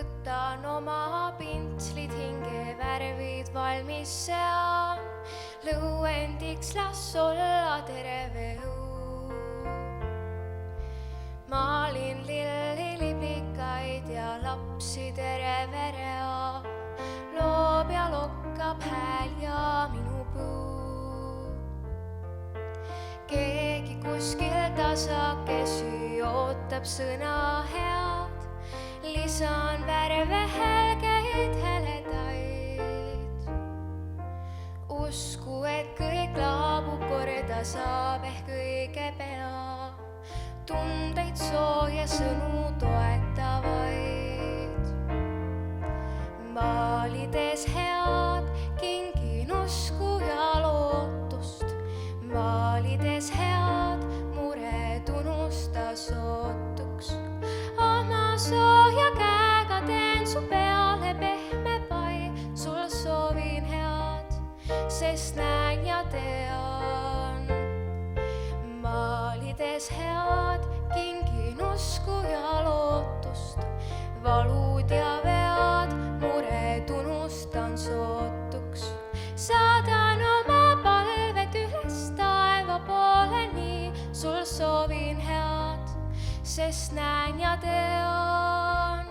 võtan oma pintslid, hingevärvid valmis sean. Lõuendiks las olla terve õu. Maalin lilli, liblikaid ja lapsi terve rea. Loob ja lokkab hääl ja minu põu. Keegi kuskil tasakesi ootab sõna head. Lisan värve helgeid heledaid. Usku, et kõik laabub korda saab ehk õige pea. Tundeid sooja sõnu toetavaid. Maalides head kingin usku ja lootust. Maalides head mured unusta sootuks. Oma sooja käega teen su peale pehme pai. Sul soovin head, sest näen ja tean. Maalides head kingin usku ja lootust. Valud ja vead mured unustan sootuks. Saadan oma palved üles taeva poole, nii sul soovin head, sest näen ja tean.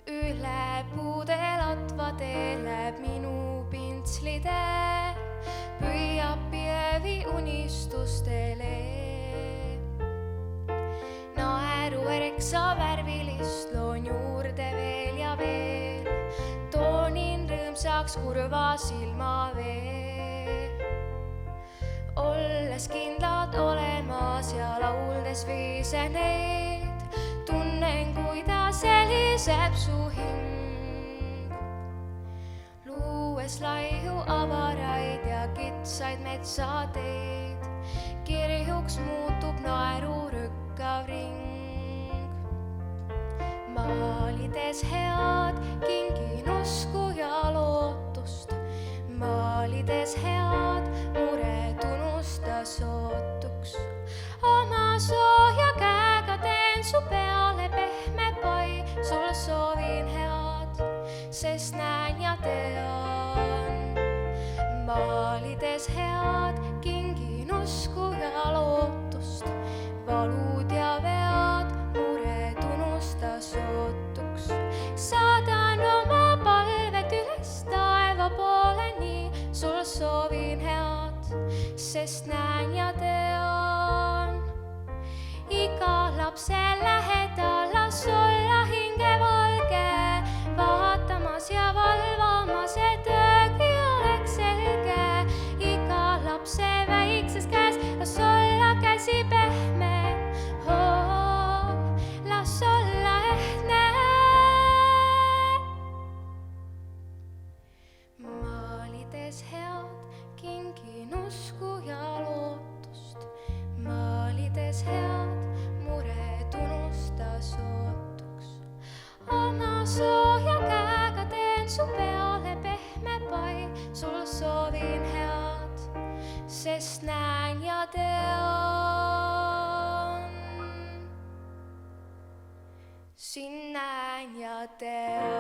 Üle puude latva teeleb minu pintslitee. Püüab pievi unistustele. Naeru erksa värvilist loon juurde veel ja veel. Toonin rõõmsaks kurva silma veel. Olles kindlad olemas ja lauldes viise neid. Tunnen, kuidas heliseb su hing. Luues laiu avaraid ja kitsaid metsateid. Kirjuks muutub naeru rükkav ring. Maalides head kingin usku ja lootust. Maalides head mured unusta sootuks. Oma sooja käega teen su peale pehme pai. Sul soovin head, sest näen ja tean. Maalides head kingin usku ja lootust. Valud ja vead mured unusta sootuks. Saadan oma palved üles taeva poole, nii sul soovin head, sest näen ja tean. Iga lapse lähedal las olla hingevalge, vaatamas ja valvamas, et öögi oleks selge. Iga lapse väikses käes las olla käsi pehme. Las olla ehtne. Maalides head kingin usku ja lootust. Maalides head mured unusta sootuks. Oma sooja käega teen su peale pehme pai. Sul soovin head, sest näen ja tean. Siin näen ja tean.